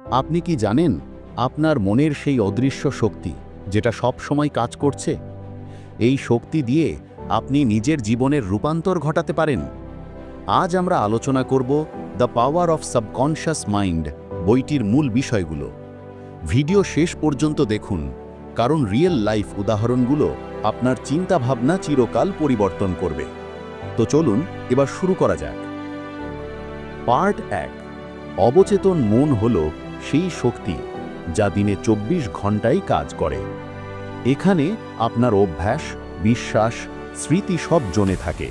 আপনি কি জানেন আপনার মনের সেই অদৃশ্য শক্তি যেটা সব সময় কাজ করছে? এই শক্তি দিয়ে আপনি নিজের জীবনের রূপান্তর ঘটাতে পারেন। আজ আমরা আলোচনা করব the power of subconscious mind বইটির মূল বিষয়গুলো। ভিডিও শেষ পর্যন্ত দেখুন, কারণ রিয়েল লাইফ উদাহরণগুলো আপনার চিন্তাভাবনা চিরকাল পরিবর্তন করবে। তো চলুন এবার শুরু করা যাক। পার্ট 1। অবচেতন মন হল সেই শক্তি যা দিনে 24 ঘন্টাই কাজ করে। এখানে আপনার অভ্যাস, বিশ্বাস, স্মৃতি সব জমে থাকে।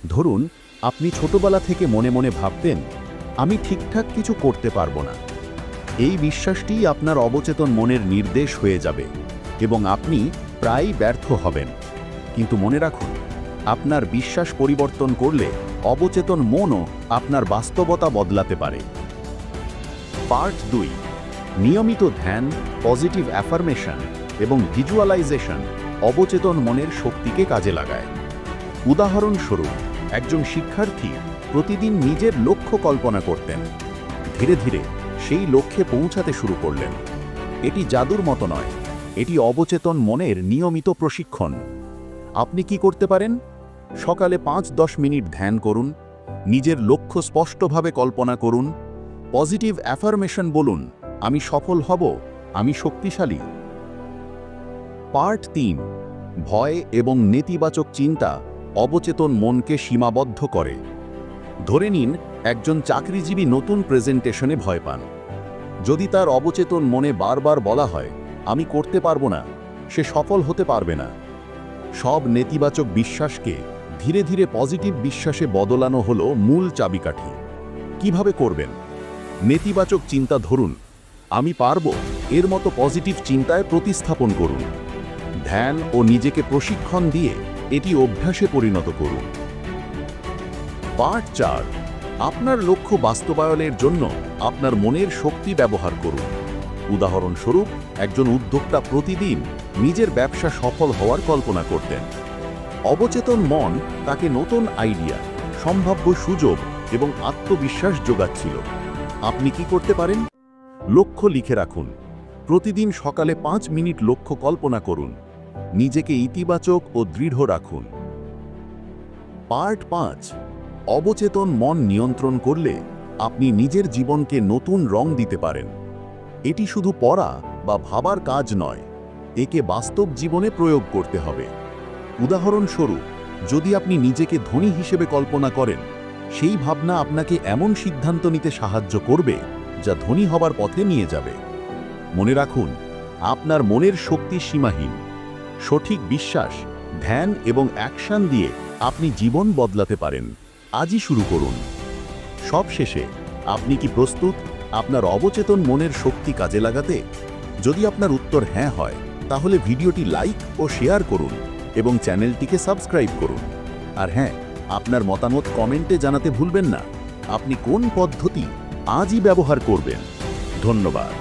ধরুন, আপনি ছোটবেলা থেকে মনে মনে ভাবতেন, আমি ঠিকঠাক কিছু করতে পারবো না। এই বিশ্বাসটিই আপনার অবচেতন মনের নির্দেশ হয়ে যাবে এবং আপনি প্রায়ই ব্যর্থ হবেন। কিন্তু মনে রাখুন, আপনার বিশ্বাস পরিবর্তন করলে অবচেতন মনও আপনার বাস্তবতা বদলাতে পারে। পার্ট 2। নিয়মিত ধ্যান, পজিটিভ অ্যাফার্মেশন এবং ভিজুয়ালাইজেশন অবচেতন মনের শক্তিকে কাজে লাগায়। উদাহরণস্বরূপ, একজন শিক্ষার্থী প্রতিদিন নিজের লক্ষ্য কল্পনা করতেন। ধীরে ধীরে সেই লক্ষ্যে পৌঁছাতে শুরু করলেন। এটি জাদুর মতো নয়, এটি অবচেতন মনের নিয়মিত প্রশিক্ষণ। আপনি কি করতে পারেন? সকালে 5-10 মিনিট ধ্যান করুন, নিজের লক্ষ্য স্পষ্টভাবে কল্পনা করুন, পজিটিভ অ্যাফার্মেশন বলুন, আমি সফল হব, আমি শক্তিশালী। পার্ট 3। ভয় এবং নেতিবাচক চিন্তা অবচেতন মনকে সীমাবদ্ধ করে। ধরে নিন, একজন চাকরিজীবী নতুন প্রেজেন্টেশনে ভয় পান। যদি তার অবচেতন মনে বারবার বলা হয়, আমি করতে পারবো না, সে সফল হতে পারবে না। সব নেতিবাচক বিশ্বাসকে ধীরে ধীরে পজিটিভ বিশ্বাসে বদলানো হলো মূল চাবিকাঠি। কিভাবে করবেন? নেতিবাচক চিন্তা ধরুন, আমি পারবো, এর মতো পজিটিভ চিন্তায় প্রতিস্থাপন করুন। ধ্যান ও নিজেকে প্রশিক্ষণ দিয়ে এটি অভ্যাসে পরিণত করুন। পার্ট 4। আপনার লক্ষ্য বাস্তবায়নের জন্য আপনার মনের শক্তি ব্যবহার করুন। উদাহরণস্বরূপ, একজন উদ্যোক্তা প্রতিদিন নিজের ব্যবসা সফল হওয়ার কল্পনা করতেন। অবচেতন মন তাকে নতুন আইডিয়া, সম্ভাব্য সুযোগ এবং আত্মবিশ্বাস যোগাচ্ছিল। আপনি কি করতে পারেন? লক্ষ্য লিখে রাখুন। প্রতিদিন সকালে 5 মিনিট লক্ষ্য কল্পনা করুন। নিজেকে ইতিবাচক ও দৃঢ় রাখুন। পার্ট 5। অবচেতন মন নিয়ন্ত্রণ করলে আপনি নিজের জীবনকে নতুন রং দিতে পারেন। এটি শুধু পড়া বা ভাবার কাজ নয়, একে বাস্তব জীবনে প্রয়োগ করতে হবে। উদাহরণস্বরূপ, যদি আপনি নিজেকে ধনী হিসেবে কল্পনা করেন, সেই ভাবনা আপনাকে এমন সিদ্ধান্ত নিতে সাহায্য করবে যা ধনী হবার পথে নিয়ে যাবে। মনে রাখুন, আপনার মনের শক্তি সীমাহীন। সঠিক বিশ্বাস, ধ্যান এবং অ্যাকশন দিয়ে আপনি জীবন বদলাতে পারেন। আজই শুরু করুন। সবশেষে, আপনি কি প্রস্তুত আপনার অবচেতন মনের শক্তি কাজে লাগাতে? যদি আপনার উত্তর হ্যাঁ হয়, তাহলে ভিডিওটি লাইক ও শেয়ার করুন এবং চ্যানেলটিকে সাবস্ক্রাইব করুন। আর হ্যাঁ, আপনার মতামত কমেন্টে জানাতে ভুলবেন না। আপনি কোন পদ্ধতি আজই ব্যবহার করবেন। ধন্যবাদ।